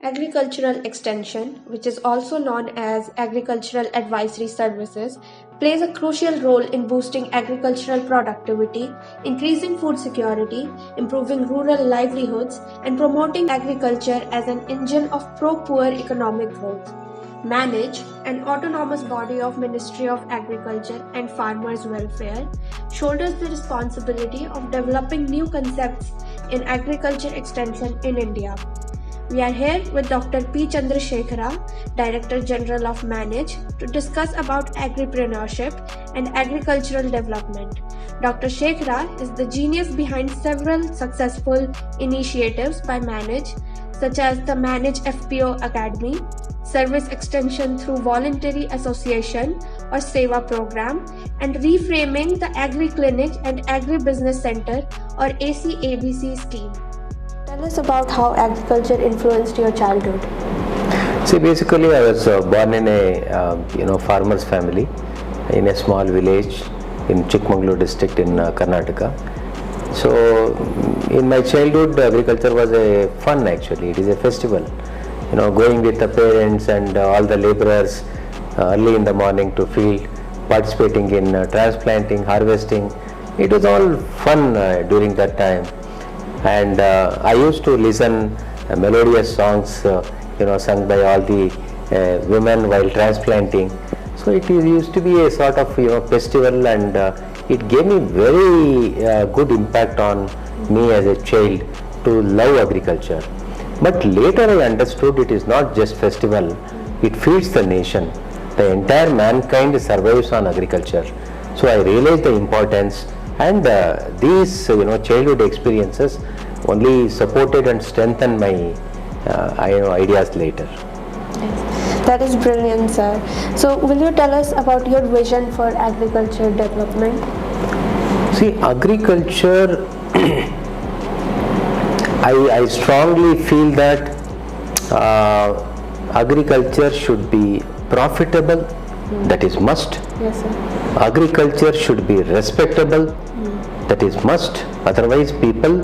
Agricultural extension, which is also known as agricultural advisory services, plays a crucial role in boosting agricultural productivity, increasing food security, improving rural livelihoods, and promoting agriculture as an engine of pro-poor economic growth. MANAGE, an autonomous body of Ministry of Agriculture and Farmers' Welfare, shoulders the responsibility of developing new concepts in agriculture extension in India. We are here with Dr. P. Chandra Shekara, Director General of MANAGE, to discuss about agripreneurship and agricultural development. Dr. Shekara is the genius behind several successful initiatives by MANAGE, such as the MANAGE FPO Academy, Service Extension through Voluntary Association or SEVA program, and reframing the Agri Clinic and Agribusiness Center or ACABC scheme. Tell us about how agriculture influenced your childhood. See, basically I was born in a farmer's family in a small village in Chikmagalur district in Karnataka. So in my childhood, agriculture was a fun actually. It is a festival. Going with the parents and all the laborers early in the morning to field, participating in transplanting, harvesting. It was all fun during that time. And I used to listen melodious songs, sung by all the women while transplanting. So it used to be a sort of festival, and it gave me very good impact on me as a child to love agriculture. But later I understood it is not just festival, it feeds the nation. The entire mankind survives on agriculture. So I realized the importance, and these childhood experiences only supported and strengthened my ideas later. Yes. That is brilliant, sir. So will you tell us about your vision for agriculture development? See, agriculture, I strongly feel that agriculture should be profitable, that is must. Yes, sir. Agriculture should be respectable, that is must. Otherwise people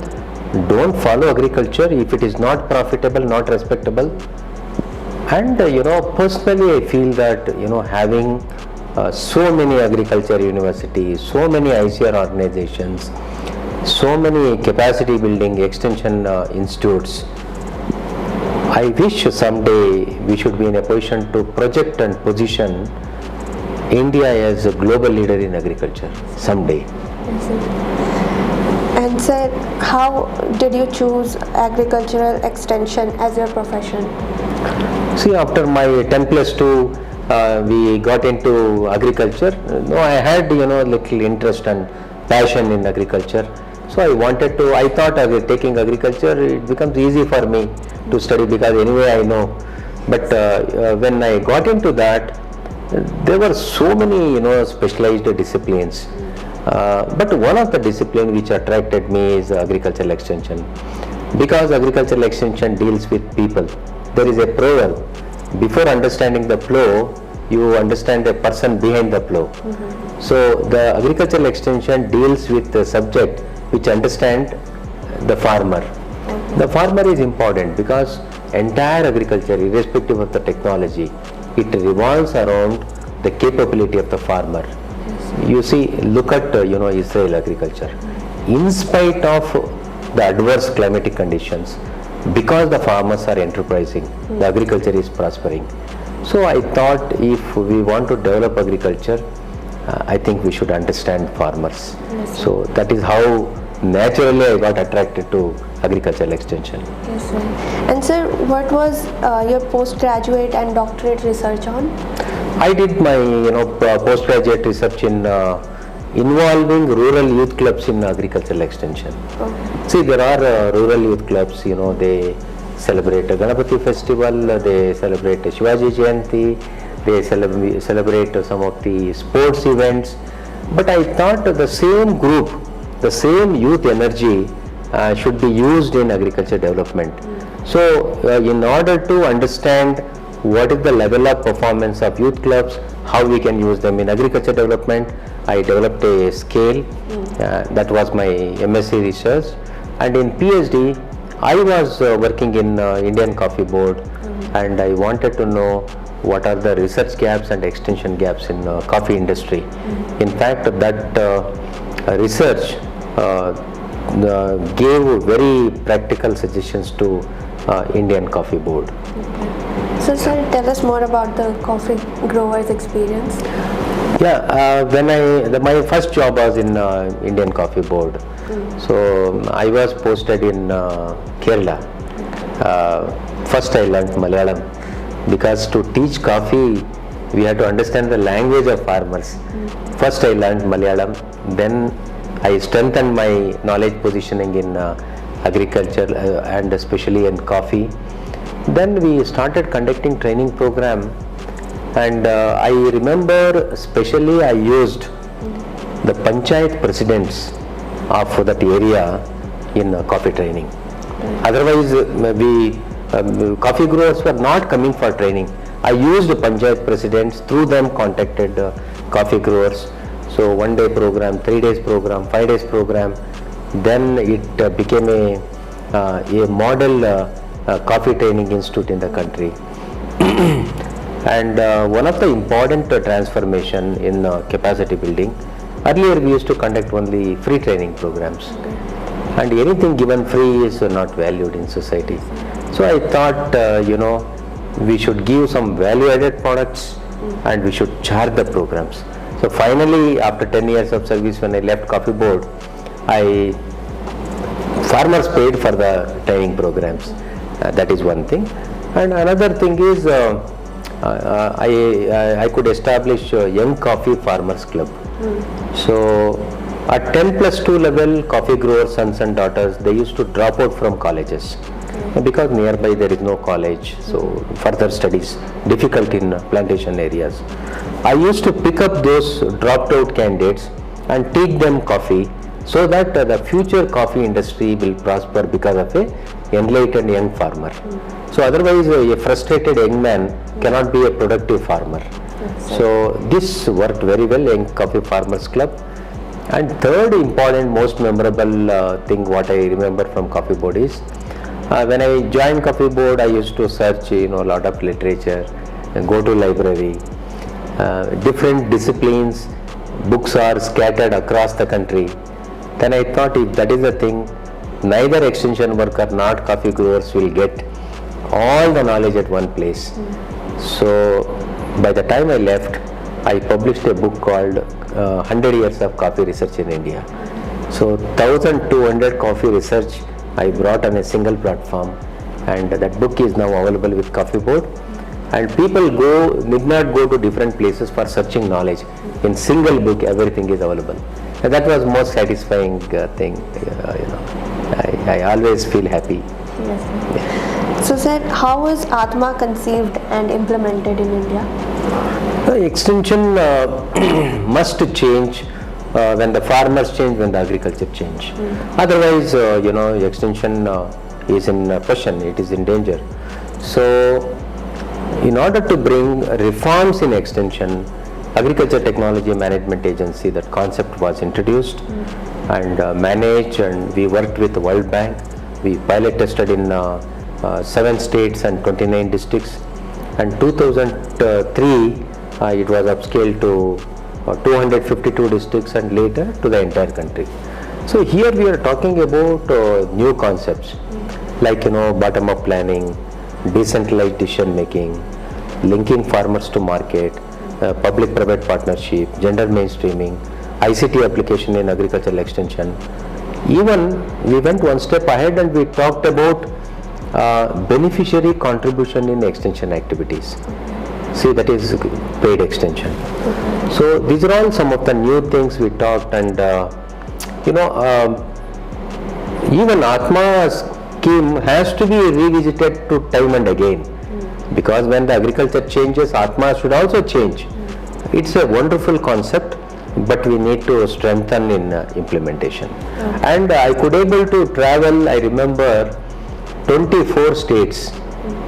don't follow agriculture if it is not profitable, not respectable. And personally I feel that having so many agriculture universities, so many ICR organizations, so many capacity building extension institutes, I wish someday we should be in a position to project and position India as a global leader in agriculture someday. Yes, sir. And sir, how did you choose agricultural extension as your profession? See, after my 10+2, we got into agriculture. I had little interest and passion in agriculture. So I thought taking agriculture, it becomes easy for me to study because anyway I know. But when I got into that, there were so many specialized disciplines. But one of the disciplines which attracted me is agricultural extension, because agricultural extension deals with people. There is a proverb: before understanding the plow, you understand the person behind the plow. So the agricultural extension deals with the subject which understand the farmer. The farmer is important because entire agriculture, irrespective of the technology, it revolves around the capability of the farmer. You see, look at Israel agriculture. In spite of the adverse climatic conditions, because the farmers are enterprising, the agriculture is prospering. So I thought if we want to develop agriculture, I think we should understand farmers. Yes, so that is how naturally I got attracted to agricultural extension. Yes, sir. And sir, what was your postgraduate and doctorate research on? I did my postgraduate research in involving rural youth clubs in agricultural extension. Okay. See, there are rural youth clubs, they celebrate a Ganapati festival, they celebrate a Shivaji Jayanti, they celebrate some of the sports events. But I thought the same group, the same youth energy should be used in agriculture development. So in order to understand what is the level of performance of youth clubs, how we can use them in agriculture development, I developed a scale. That was my MSc research. And in PhD, I was working in Indian Coffee Board, and I wanted to know what are the research gaps and extension gaps in coffee industry. In fact, that research gave very practical suggestions to Indian Coffee Board. So sir, tell us more about the coffee growers experience. Yeah, my first job was in Indian Coffee Board. So I was posted in Kerala. First I learned Malayalam, because to teach coffee we had to understand the language of farmers. First I learned Malayalam, then I strengthened my knowledge positioning in agriculture and especially in coffee. Then we started conducting training program, and I remember especially I used the panchayat presidents of that area in coffee training. Otherwise coffee growers were not coming for training. I used panchayat presidents, through them contacted coffee growers. So 1 day program, 3 days program, 5 days program. Then it became a model coffee training institute in the country. And one of the important transformation in capacity building, earlier we used to conduct only free training programs, and anything given free is not valued in society. So I thought we should give some value added products and we should charge the programs. So finally, after 10 years of service, when I left Coffee Board, farmers paid for the training programs. That is one thing. And another thing is I could establish a Young Coffee Farmers Club. So at 10+2 level, coffee growers, sons and daughters, they used to drop out from colleges. Because nearby there is no college, so further studies difficult in plantation areas. I used to pick up those dropped out candidates and teach them coffee, so that the future coffee industry will prosper because of a enlightened young farmer. So otherwise a frustrated young man cannot be a productive farmer. So this worked very well, Young Coffee Farmers Club. And third important, most memorable thing what I remember from Coffee Board is, when I joined Coffee Board, I used to search a lot of literature, and go to library, different disciplines, books are scattered across the country. Then I thought, if that is the thing, neither extension worker nor coffee growers will get all the knowledge at one place. So by the time I left, I published a book called 100 Years of Coffee Research in India. So 1200 coffee research I brought on a single platform, and that book is now available with Coffee Board. And people need not go to different places for searching knowledge. In single book, everything is available. And that was most satisfying thing. I always feel happy. Yes. So sir, how was Atma conceived and implemented in India? Extension must change when the farmers change, when the agriculture change. Otherwise, extension is in question, it is in danger. So in order to bring reforms in extension, Agriculture Technology Management Agency, that concept was introduced and managed, and we worked with the World Bank. We pilot tested in 7 states and 29 districts, and 2003 it was upscaled to 252 districts and later to the entire country. So here we are talking about new concepts like bottom-up planning, decentralized decision making, linking farmers to market, public-private partnership, gender mainstreaming, ICT application in agricultural extension. Even we went one step ahead and we talked about beneficiary contribution in extension activities. See, that is paid extension. So these are all some of the new things we talked, and even Atma scheme has to be revisited to time and again, because when the agriculture changes, Atma should also change. It's a wonderful concept, but we need to strengthen in implementation. And I could able to travel, I remember, 24 states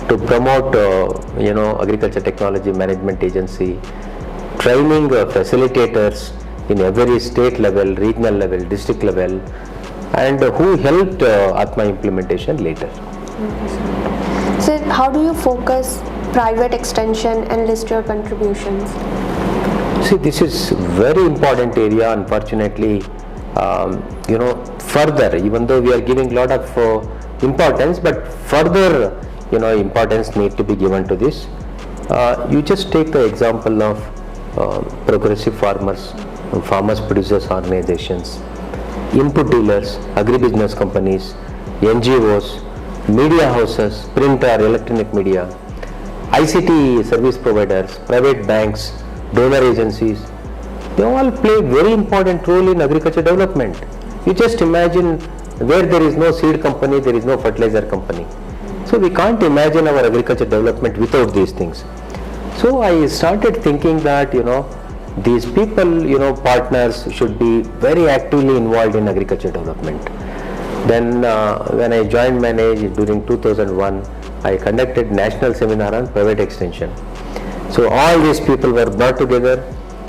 to promote Agriculture Technology Management Agency, training facilitators in every state level, regional level, district level, and who helped Atma implementation later. So how do you focus private extension and list your contributions? See, this is very important area. Unfortunately, further, even though we are giving a lot of importance, but further, importance need to be given to this. You just take the example of progressive farmers, farmers producers organizations, input dealers, agribusiness companies, NGOs, media houses, print or electronic media, ICT service providers, private banks, donor agencies. They all play very important role in agriculture development. You just imagine where there is no seed company, there is no fertilizer company. So we can't imagine our agriculture development without these things. So I started thinking that, these people, partners should be very actively involved in agriculture development. Then when I joined MANAGE during 2001, I conducted national seminar on private extension. So all these people were brought together.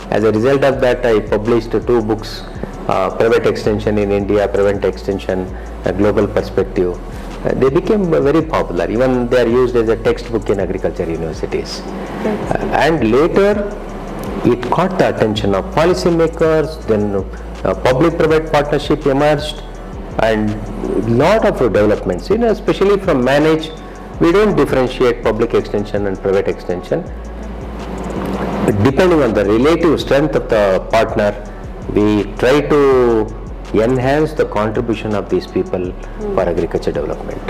As a result of that, I published 2 books, Private Extension in India, Private Extension, A Global Perspective. They became very popular. Even they are used as a textbook in agriculture universities. And later, it caught the attention of policymakers, then public-private partnership emerged, and lot of developments, especially from MANAGE. We don't differentiate public extension and private extension. Depending on the relative strength of the partner, we try to enhance the contribution of these people for agriculture development.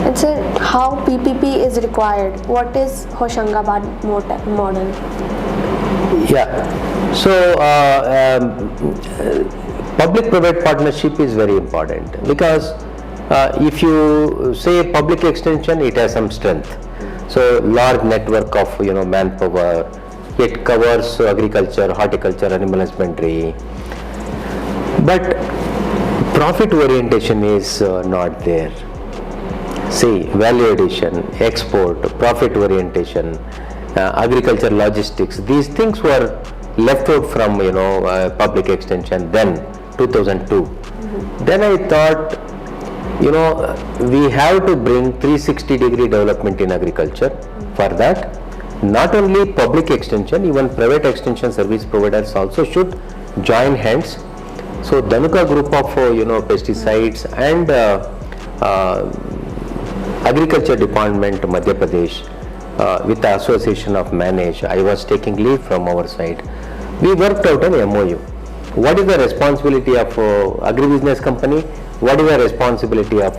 And sir, how PPP is required? What is Hoshangabad model? Yeah, so public-private partnership is very important, because if you say public extension, it has some strength. So large network of manpower, it covers agriculture, horticulture, animal husbandry, but profit orientation is not there. See, value addition, export, profit orientation, agriculture logistics, these things were left out from public extension then 2002. Then I thought, we have to bring 360-degree development in agriculture. For that, not only public extension, even private extension service providers also should join hands. So Dhanuka group of pesticides and agriculture department Madhya Pradesh with the association of MANAGE, I was taking lead from our side. We worked out an MOU. What is the responsibility of agribusiness company? What is the responsibility of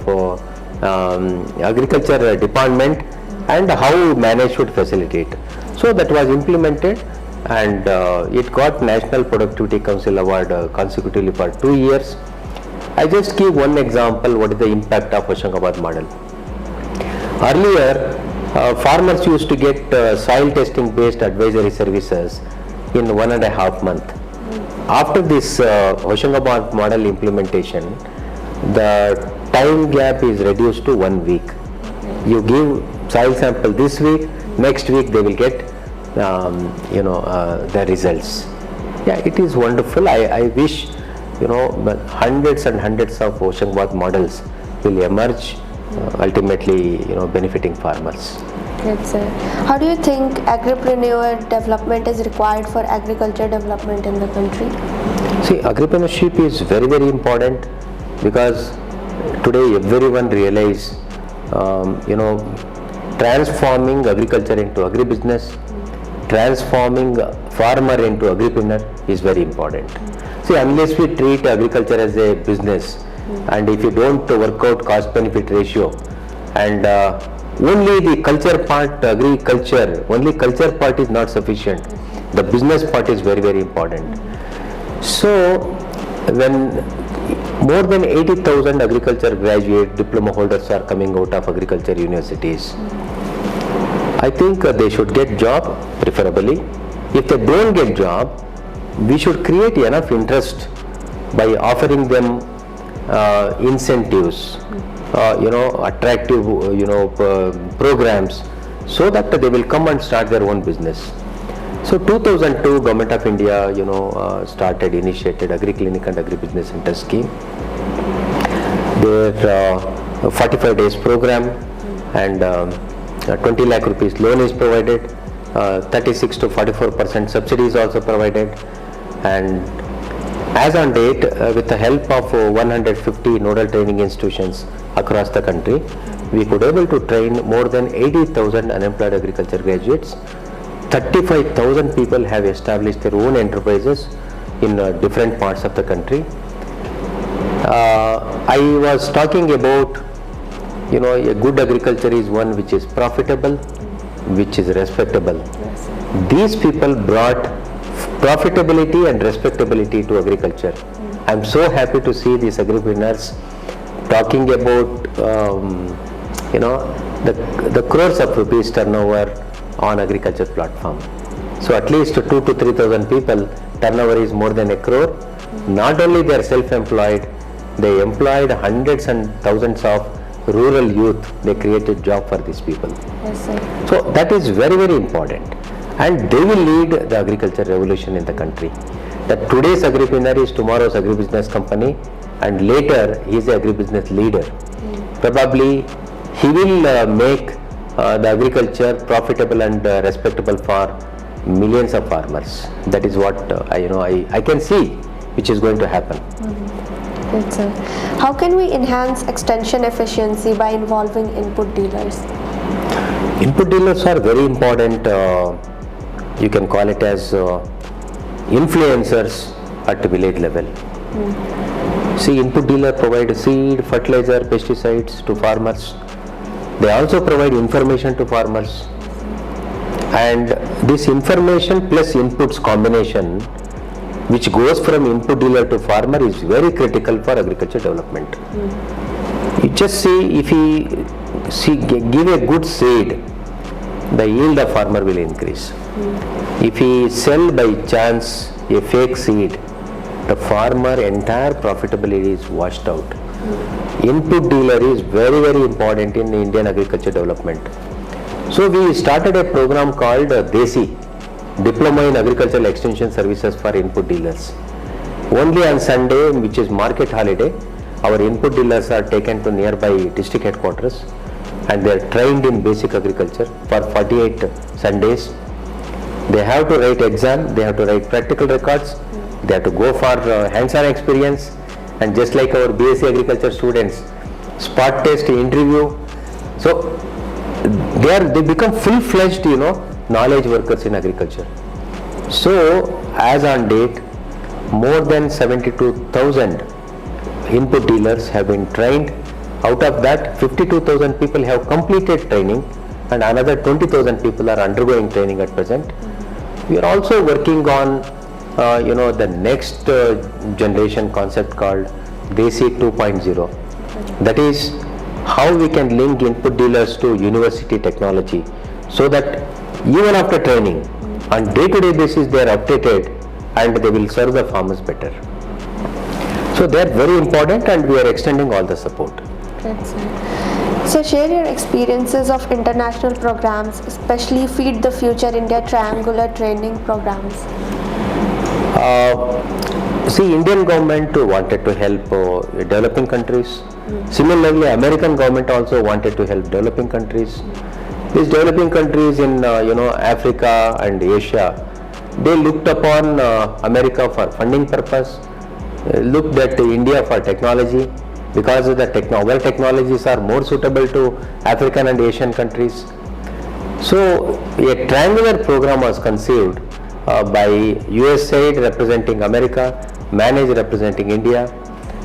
agriculture department, and how MANAGE should facilitate? So that was implemented, and it got National Productivity Council Award consecutively for 2 years. I just give one example, what is the impact of Hoshangabad model. Earlier, farmers used to get soil testing based advisory services in 1.5 months. After this Hoshangabad model implementation, the time gap is reduced to 1 week. You give soil sample this week, next week they will get the results. Yeah, it is wonderful. I wish hundreds and hundreds of Hoshangabad models will emerge, ultimately benefiting farmers. Yes, sir. How do you think agripreneur development is required for agriculture development in the country? See, agripreneurship is very, very important, because today everyone realize, transforming agriculture into agribusiness, transforming farmer into agripreneur is very important. See, unless we treat agriculture as a business, and if you don't work out cost-benefit ratio, and only the culture part, agriculture, only culture part is not sufficient. The business part is very, very important. So, when more than 80,000 agriculture graduate diploma holders are coming out of agriculture universities, I think they should get job, preferably. If they don't get job, we should create enough interest by offering them incentives, attractive, programs, so that they will come and start their own business. So 2002, Government of India, initiated Agri Clinic and Agribusiness Center scheme. their 45 days program, and 20 lakh rupees loan is provided, 36 to 44% subsidy is also provided, and as on date, with the help of 150 nodal training institutions across the country, we could able to train more than 80,000 unemployed agriculture graduates. 35,000 people have established their own enterprises in different parts of the country. I was talking about, a good agriculture is one which is profitable, which is respectable. Yes. These people brought profitability and respectability to agriculture. I'm so happy to see these agripreneurs talking about, the crores of rupees turnover on agriculture platform. So at least 2,000 to 3,000 people, turnover is more than a crore. Not only they are self-employed, they employed hundreds and thousands of rural youth. They created job for these people. Yes, sir. So that is very, very important, and they will lead the agriculture revolution in the country. That today's agripreneur is tomorrow's agribusiness company, and later he is the agribusiness leader. Probably he will make the agriculture profitable and respectable for millions of farmers. That is what I can see which is going to happen. Good, sir. How can we enhance extension efficiency by involving input dealers? Input dealers are very important. You can call it as influencers at the village level. See, input dealer provide seed, fertilizer, pesticides to farmers. They also provide information to farmers. And this information plus inputs combination, which goes from input dealer to farmer, is very critical for agriculture development. You just see, if he give a good seed, the yield of farmer will increase. If he sell by chance a fake seed, the farmer entire profitability is washed out. Input dealer is very, very important in Indian agriculture development. So we started a program called DESI, Diploma in Agricultural Extension Services for Input Dealers. Only on Sunday, which is market holiday, our input dealers are taken to nearby district headquarters, and they are trained in basic agriculture for 48 Sundays. They have to write exam, they have to write practical records, they have to go for hands-on experience, and just like our BSc agriculture students, spot test, interview. So they become full-fledged, knowledge workers in agriculture. So as on date, more than 72,000 input dealers have been trained. Out of that, 52,000 people have completed training, and another 20,000 people are undergoing training at present. We are also working on the next generation concept called DESI 2.0. That is how we can link input dealers to university technology, so that even after training, on day-to-day basis they are updated and they will serve the farmers better. So they are very important, and we are extending all the support. Good, sir. So share your experiences of international programs, especially Feed the Future India triangular training programs. See, Indian government wanted to help developing countries. Similarly, American government also wanted to help developing countries. These developing countries in Africa and Asia, they looked upon America for funding purpose, looked at India for technology, because of the our technologies are more suitable to African and Asian countries. So a triangular program was conceived by USAID representing America, MANAGE representing India,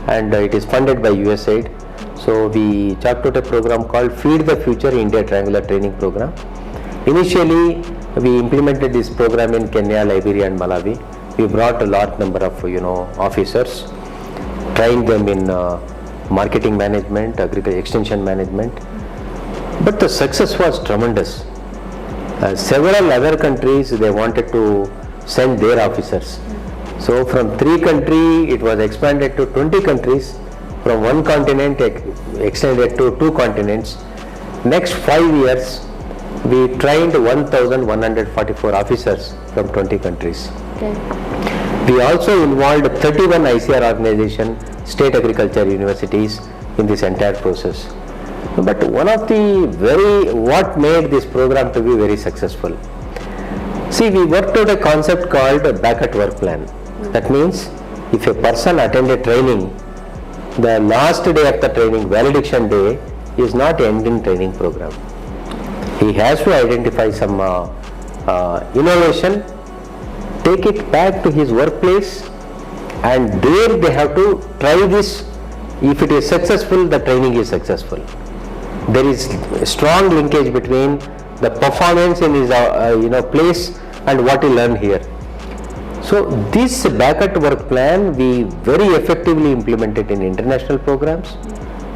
and it is funded by USAID. So we chalked out a program called Feed the Future India Triangular Training Program. Initially, we implemented this program in Kenya, Liberia and Malawi. We brought a large number of officers, trained them in marketing management, agriculture extension management. But the success was tremendous. Several other countries, they wanted to send their officers. So from 3 countries, it was expanded to 20 countries. From 1 continent, extended to 2 continents. Next 5 years, we trained 1,144 officers from 20 countries. Okay. We also involved 31 ICR organizations, state agriculture universities, in this entire process. But one of the what made this program to be very successful. See, we worked out a concept called a back at work plan. That means if a person attended training, the last day of the training, valediction day, is not ending training program. He has to identify some innovation, take it back to his workplace, and there they have to try this. If it is successful, the training is successful. There is a strong linkage between the performance in his place and what he learned here. So this back at work plan we very effectively implemented in international programs,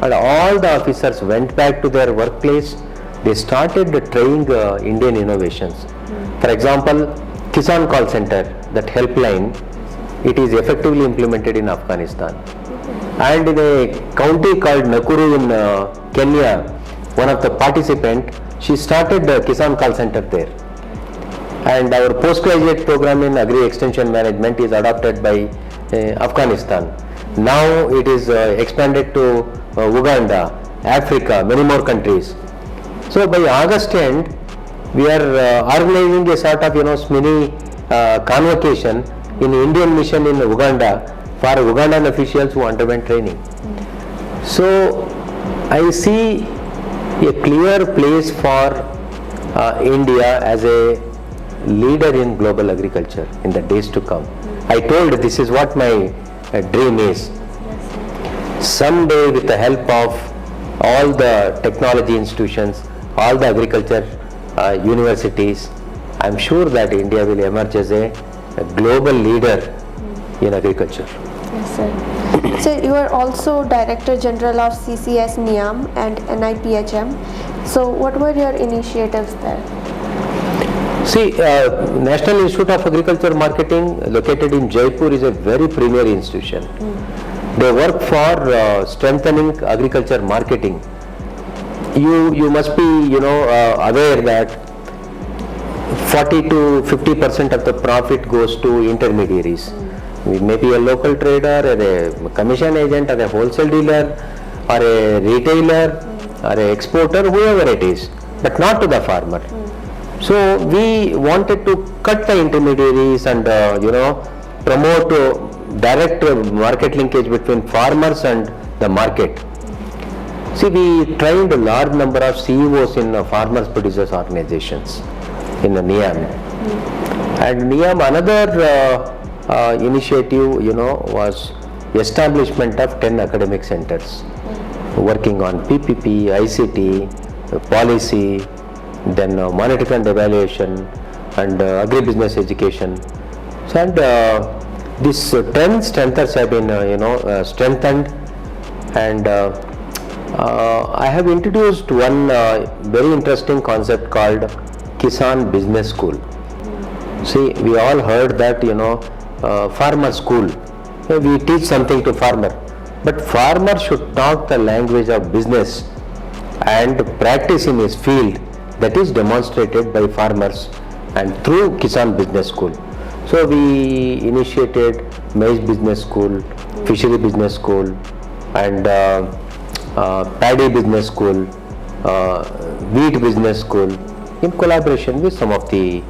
and all the officers went back to their workplace. They started training Indian innovations. For example, Kisan call center, that helpline, it is effectively implemented in Afghanistan. And in a county called Nakuru in Kenya, one of the participants, she started the Kisan call center there. And our postgraduate program in Agri extension management is adopted by Afghanistan. Now it is expanded to Uganda, Africa, many more countries. So by August end, we are organizing a sort of mini convocation in Indian mission in Uganda for Ugandan officials who underwent training. So I see a clear place for India as a leader in global agriculture in the days to come. I told this is what my dream is. Someday, with the help of all the technology institutions, all the agriculture universities, I am sure that India will emerge as a global leader in agriculture. Yes, sir. So you are also Director General of CCS NIAM and NIPHM. So what were your initiatives there? See, National Institute of Agriculture Marketing, located in Jaipur, is a very premier institution. They work for strengthening agriculture marketing. You must be aware that 40 to 50% of the profit goes to intermediaries. Maybe a local trader, or a commission agent, or a wholesale dealer, or a retailer, or an exporter, whoever it is, but not to the farmer. So we wanted to cut the intermediaries and promote direct market linkage between farmers and the market. See, we trained a large number of CEOs in farmers producers organizations in the NIAM. And NIAM, another initiative was establishment of 10 academic centers working on PPP, ICT, policy, then monitoring and evaluation, and agribusiness education. So, and these 10 centers have been strengthened, and I have introduced one very interesting concept called Kisan Business School. See, we all heard that farmer school, we teach something to farmer, but farmer should talk the language of business and practice in his field. That is demonstrated by farmers and through Kisan Business School. So we initiated maize business school, fishery business school, and paddy business school, wheat business school, in collaboration with some of the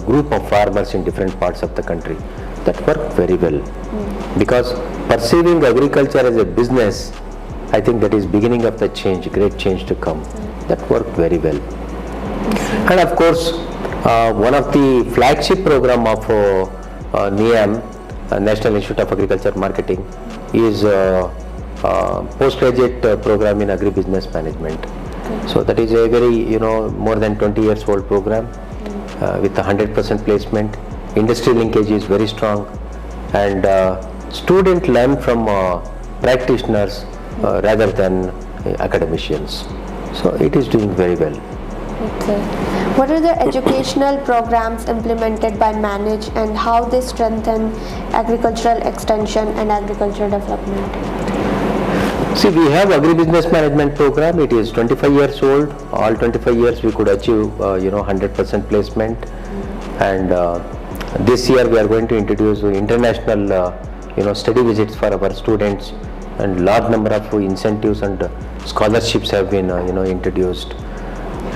group of farmers in different parts of the country. That worked very well, because perceiving agriculture as a business, I think that is beginning of the change, great change to come. That worked very well. And of course, one of the flagship program of NIAM, National Institute of Agriculture Marketing, is postgraduate program in Agribusiness Management. So that is a very more than 20 years old program with 100% placement. Industry linkage is very strong, and students learn from practitioners rather than academicians. So it is doing very well. Okay. What are the educational programs implemented by MANAGE, and how they strengthen agricultural extension and agricultural development? See, we have Agribusiness Management program. It is 25 years old. All 25 years we could achieve 100% placement. And this year we are going to introduce international study visits for our students and large number of incentives and scholarships have been introduced.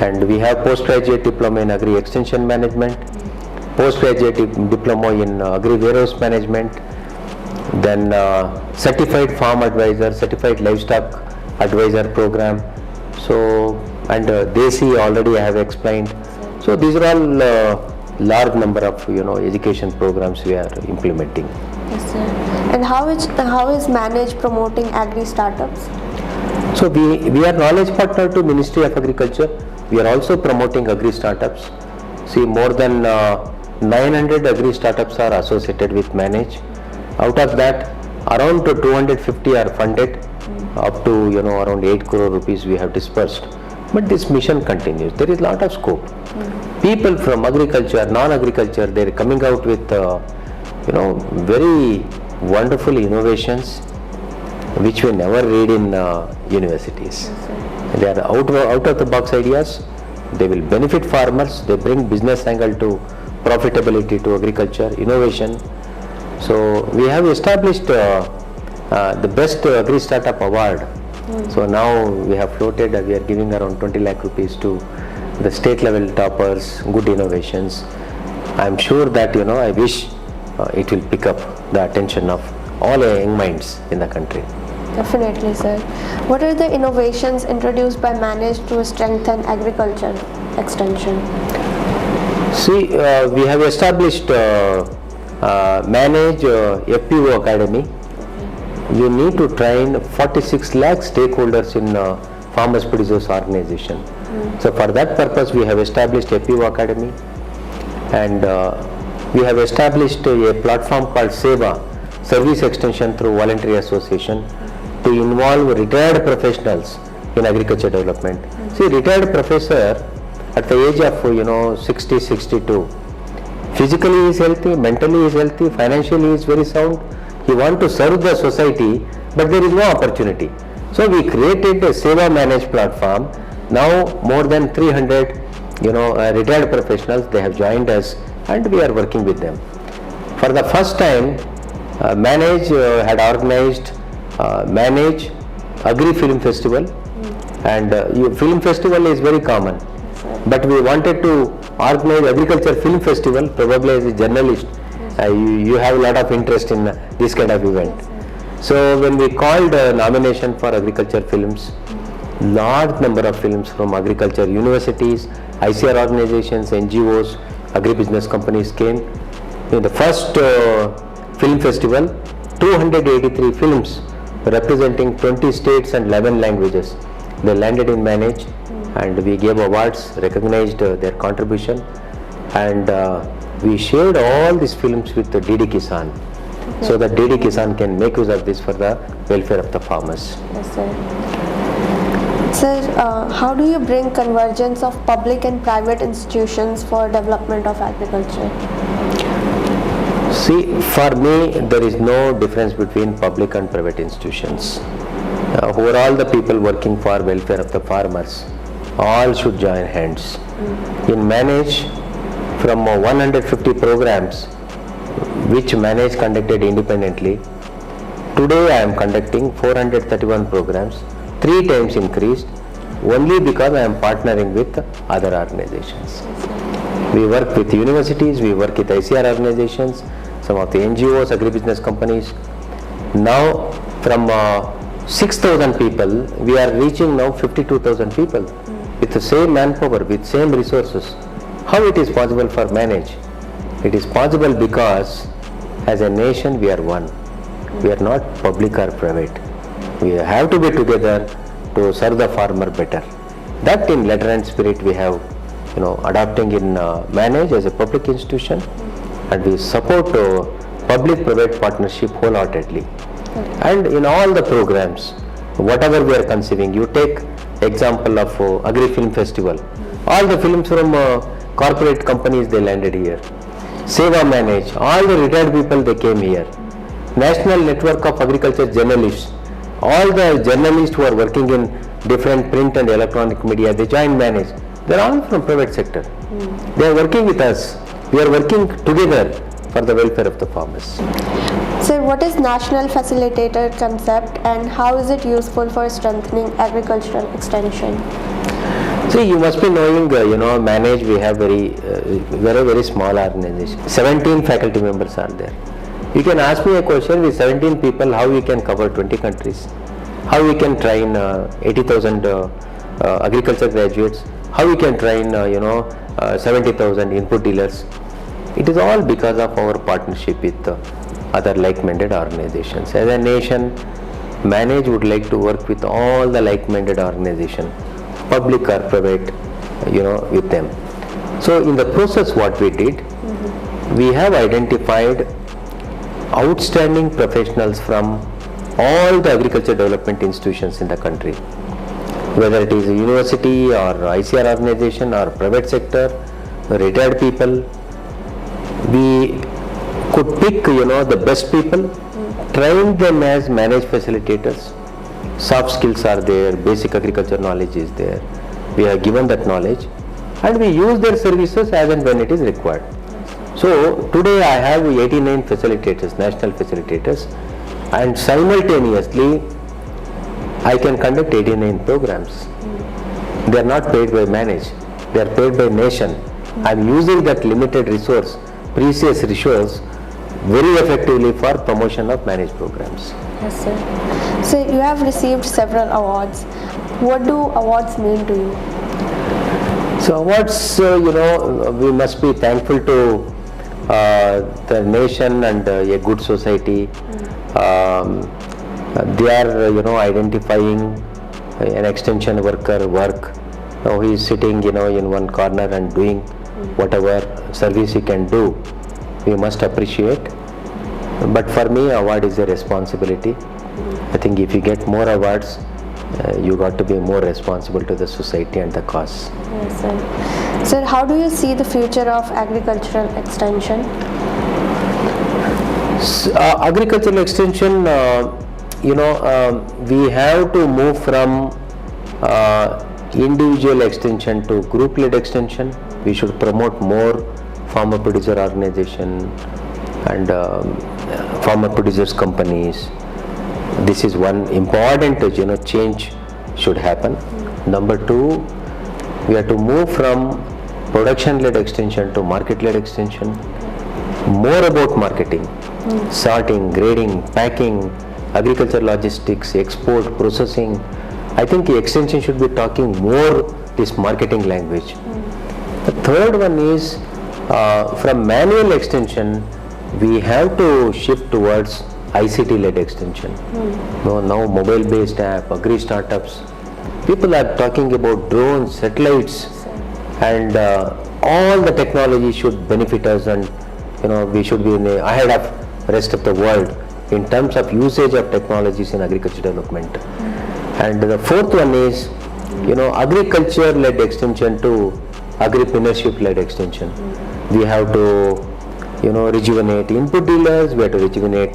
And we have postgraduate diploma in Agri Extension Management, postgraduate diploma in Agri Warehouse Management, then certified farm advisor, certified livestock advisor program. So, and Desi already I have explained. So these are all large number of education programs we are implementing. Yes, sir. And how is MANAGE promoting agri startups? So we are knowledge partner to Ministry of Agriculture. We are also promoting agri startups. See, more than 900 agri startups are associated with MANAGE. Out of that, around 250 are funded, up to around 8 crore rupees we have dispersed. But this mission continues. There is a lot of scope. People from agriculture, non-agriculture, they are coming out with very wonderful innovations which we never read in universities. They are out of the box ideas. They will benefit farmers. They bring business angle to profitability to agriculture, innovation. So we have established the best agri startup award. So now we have floated, we are giving around 20 lakh rupees to the state level toppers, good innovations. I am sure that I wish it will pick up the attention of all young minds in the country. Definitely, sir. What are the innovations introduced by MANAGE to strengthen agriculture extension? See, we have established MANAGE FPO Academy. We need to train 46 lakh stakeholders in farmers producers organization. So for that purpose we have established FPO Academy, and we have established a platform called SEVA, Service Extension through Voluntary Association, to involve retired professionals in agriculture development. See, retired professor at the age of 60, 62, physically he is healthy, mentally he is healthy, financially he is very sound. He wants to serve the society, but there is no opportunity. So we created a SEVA MANAGE platform. Now more than 300 retired professionals, they have joined us, and we are working with them. For the first time, MANAGE had organized MANAGE Agri Film Festival, and film festival is very common, but we wanted to organize agriculture film festival. Probably as a journalist, you have a lot of interest in this kind of event. So when we called nomination for agriculture films, large number of films from agriculture universities, ICR organizations, NGOs, agribusiness companies came. In the first film festival, 283 films representing 20 states and 11 languages. They landed in MANAGE, and we gave awards, recognized their contribution, and we shared all these films with the DD Kisan, so that DD Kisan can make use of this for the welfare of the farmers. Yes, sir. Sir, how do you bring convergence of public and private institutions for development of agriculture? See, for me, there is no difference between public and private institutions. Who are all the people working for welfare of the farmers? All should join hands. In MANAGE, from 150 programs which MANAGE conducted independently, today I am conducting 431 programs, 3 times increased, only because I am partnering with other organizations. We work with universities, we work with ICR organizations, some of the NGOs, agribusiness companies. Now from 6,000 people, we are reaching now 52,000 people with the same manpower, with same resources. How it is possible for MANAGE? It is possible because as a nation we are one. We are not public or private. We have to be together to serve the farmer better. That in letter and spirit we have adopting in MANAGE as a public institution, and we support public-private partnership wholeheartedly. And in all the programs, whatever we are conceiving, you take example of Agri Film Festival. All the films from corporate companies, they landed here. SEVA MANAGE, all the retired people, they came here. National Network of Agriculture Journalists, all the journalists who are working in different print and electronic media, they join MANAGE. They are all from private sector. They are working with us. We are working together for the welfare of the farmers. Sir, what is national facilitator concept and how is it useful for strengthening agricultural extension? See, you must be knowing, MANAGE, we have very small organization. 17 faculty members are there. You can ask me a question with 17 people, how we can cover 20 countries? How we can train 80,000 agriculture graduates? How we can train, 70,000 input dealers? It is all because of our partnership with other like-minded organizations. As a nation, MANAGE would like to work with all the like-minded organizations, public or private, with them. So in the process what we did, we have identified outstanding professionals from all the agriculture development institutions in the country, whether it is a university or ICR organization or private sector, retired people. We could pick, the best people, train them as MANAGE facilitators. Soft skills are there, basic agriculture knowledge is there. We have given that knowledge and we use their services as and when it is required. So today I have 89 facilitators, national facilitators, and simultaneously I can conduct 89 programs. They are not paid by MANAGE, they are paid by nation. I am using that limited resource, precious resource, very effectively for promotion of MANAGE programs. Yes, sir. So you have received several awards. What do awards mean to you? So awards, we must be thankful to the nation and a good society. They are, identifying an extension worker work. He is sitting, in one corner and doing whatever service he can do. We must appreciate. But for me, award is a responsibility. I think if you get more awards, you got to be more responsible to the society and the cause. Yes, sir. Sir, how do you see the future of agricultural extension? Agricultural extension, we have to move from individual extension to group-led extension. We should promote more farmer producer organization and farmer producers companies. This is one important change should happen. Number two, we have to move from production-led extension to market-led extension. More about marketing, sorting, grading, packing, agriculture logistics, export, processing. I think the extension should be talking more this marketing language. The third one is from manual extension, we have to shift towards ICT-led extension. Now mobile-based app, agri startups, people are talking about drones, satellites, and all the technology should benefit us, and we should be ahead of the rest of the world in terms of usage of technologies in agriculture development. And the fourth one is agriculture-led extension to agripreneurship-led extension. We have to rejuvenate input dealers, we have to rejuvenate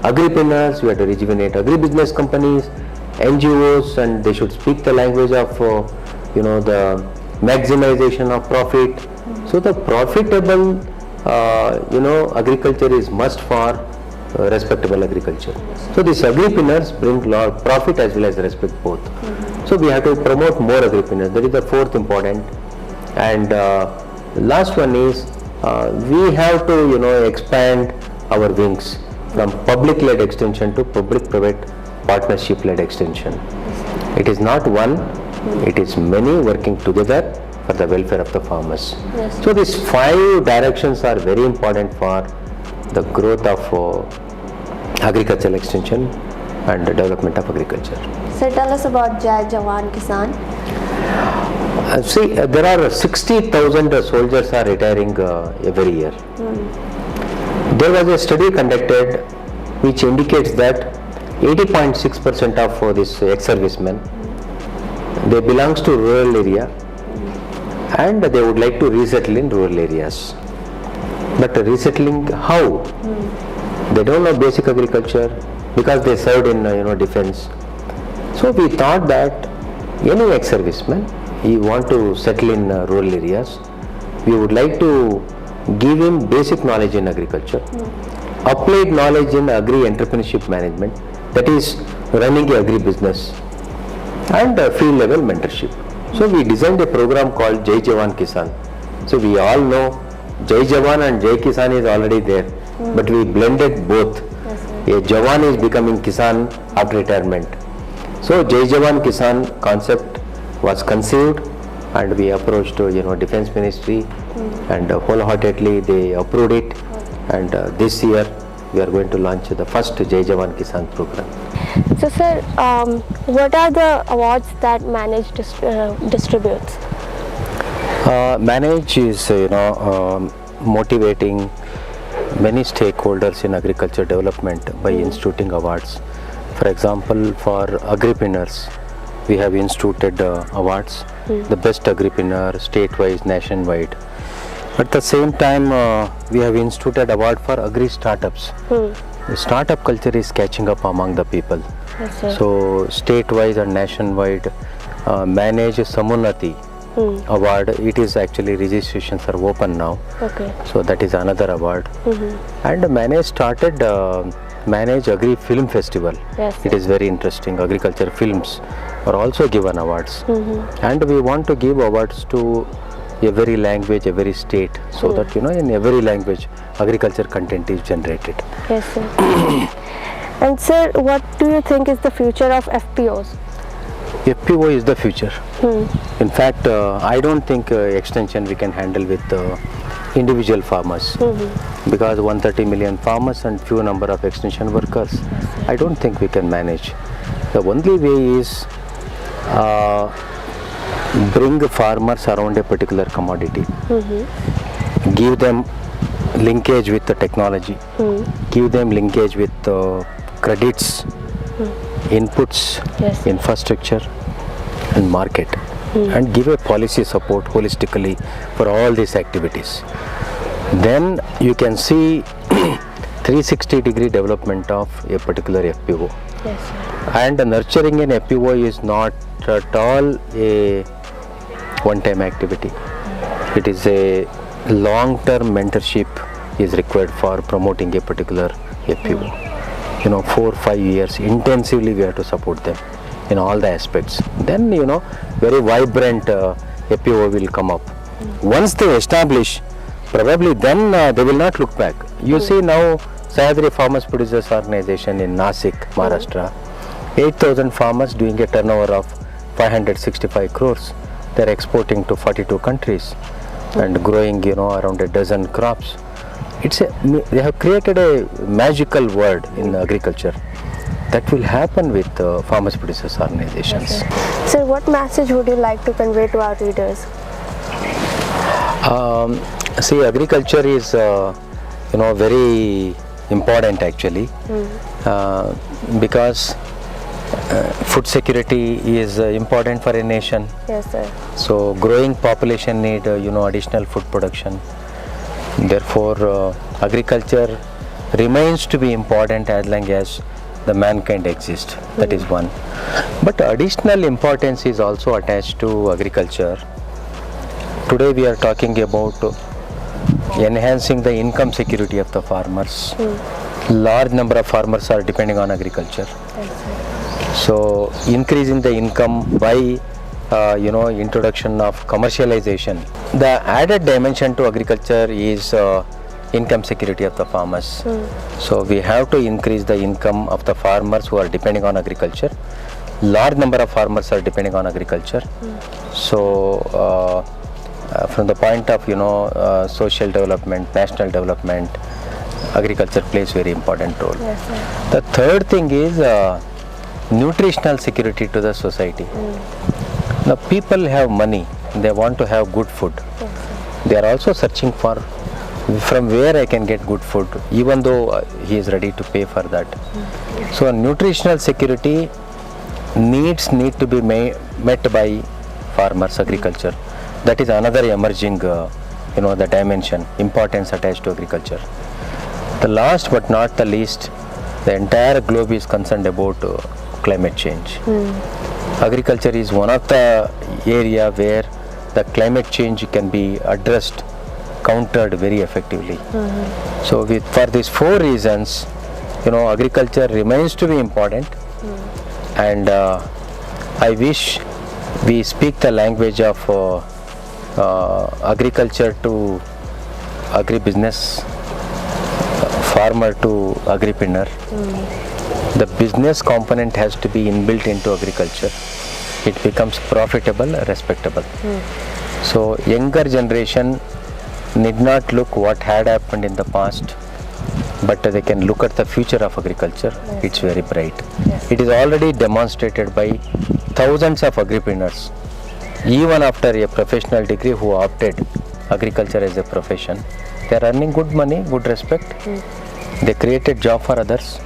agripreneurs, we have to rejuvenate agribusiness companies, NGOs, and they should speak the language of the maximization of profit. So the profitable agriculture is must for respectable agriculture. So these agripreneurs bring lot of profit as well as respect both. So we have to promote more agripreneurs. That is the fourth important. And last one is we have to expand our wings from public-led extension to public-private partnership-led extension. It is not one, it is many working together for the welfare of the farmers. Yes. So these 5 directions are very important for the growth of agricultural extension and the development of agriculture. So tell us about Jawan Kisan. There are 60,000 soldiers are retiring every year. There was a study conducted which indicates that 80.6% of this ex-servicemen, they belongs to rural area and they would like to resettle in rural areas. But resettling how? They don't know basic agriculture because they served in defense. So we thought that any ex-serviceman, he want to settle in rural areas, we would like to give him basic knowledge in agriculture, applied knowledge in agri-entrepreneurship management, that is running a agri-business, and field level mentorship. So we designed a program called Jai Jawan Kisan. So we all know Jai Jawan and Jai Kisan is already there, but we blended both. A Jawan is becoming Kisan after retirement. So Jai Jawan Kisan concept was conceived, and we approached Defense Ministry, and wholeheartedly they approved it. And this year we are going to launch the first Jai Jawan Kisan program. So sir, what are the awards that MANAGE distributes? MANAGE is motivating many stakeholders in agriculture development by instituting awards. For example, for agripreneurs, we have instituted awards, the best agripreneur, state-wise, nationwide. At the same time, we have instituted award for agri startups. The startup culture is catching up among the people. So state-wise and nationwide, MANAGE Samunati award, it is actually registrations are open now. So that is another award. And MANAGE started MANAGE Agri Film Festival. It is very interesting. Agriculture films are also given awards. And we want to give awards to every language, every state, so that in every language agriculture content is generated. Yes, sir. And sir, what do you think is the future of FPOs? FPO is the future. In fact, I don't think extension we can handle with individual farmers, because 130 million farmers and few number of extension workers, I don't think we can manage. The only way is bring farmers around a particular commodity, give them linkage with the technology, give them linkage with credits, inputs, infrastructure and market, and give a policy support holistically for all these activities. Then you can see 360-degree development of a particular FPO. And nurturing an FPO is not at all a one-time activity. It is a long-term mentorship is required for promoting a particular FPO. 4-5 years intensively we have to support them in all the aspects. Then very vibrant FPO will come up. Once they establish, probably then they will not look back. You see now Sahyadri Farmers Producers Organization in Nasik, Maharashtra, 8,000 farmers doing a turnover of 565 crores. They are exporting to 42 countries and growing around a dozen crops. They have created a magical world in agriculture. That will happen with farmers producers organizations. So what message would you like to convey to our readers? See, agriculture is very important actually, because food security is important for a nation. Yes, sir. So growing population need additional food production. Therefore, agriculture remains to be important as long as the mankind exists. That is one. But additional importance is also attached to agriculture. Today we are talking about enhancing the income security of the farmers. Large number of farmers are depending on agriculture. So increasing the income by introduction of commercialization. The added dimension to agriculture is income security of the farmers. So we have to increase the income of the farmers who are depending on agriculture. Large number of farmers are depending on agriculture. So from the point of social development, national development, agriculture plays very important role. The third thing is nutritional security to the society. Now people have money, they want to have good food. They are also searching for from where I can get good food, even though he is ready to pay for that. So nutritional security needs need to be met by farmers, agriculture. That is another emerging the dimension, importance attached to agriculture. The last but not the least, the entire globe is concerned about climate change. Agriculture is one of the area where the climate change can be addressed countered very effectively. So for these 4 reasons, agriculture remains to be important, and I wish we speak the language of agriculture to agribusiness, farmer to agripreneur. The business component has to be inbuilt into agriculture. It becomes profitable, respectable. So younger generation need not look what had happened in the past, but they can look at the future of agriculture. It's very bright. It is already demonstrated by thousands of agripreneurs, even after a professional degree, who opted agriculture as a profession. They are earning good money, good respect. They created job for others,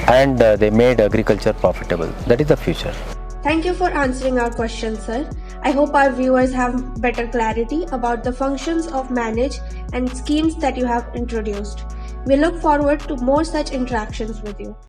and they made agriculture profitable. That is the future. Thank you for answering our questions, sir. I hope our viewers have better clarity about the functions of MANAGE and schemes that you have introduced. We look forward to more such interactions with you.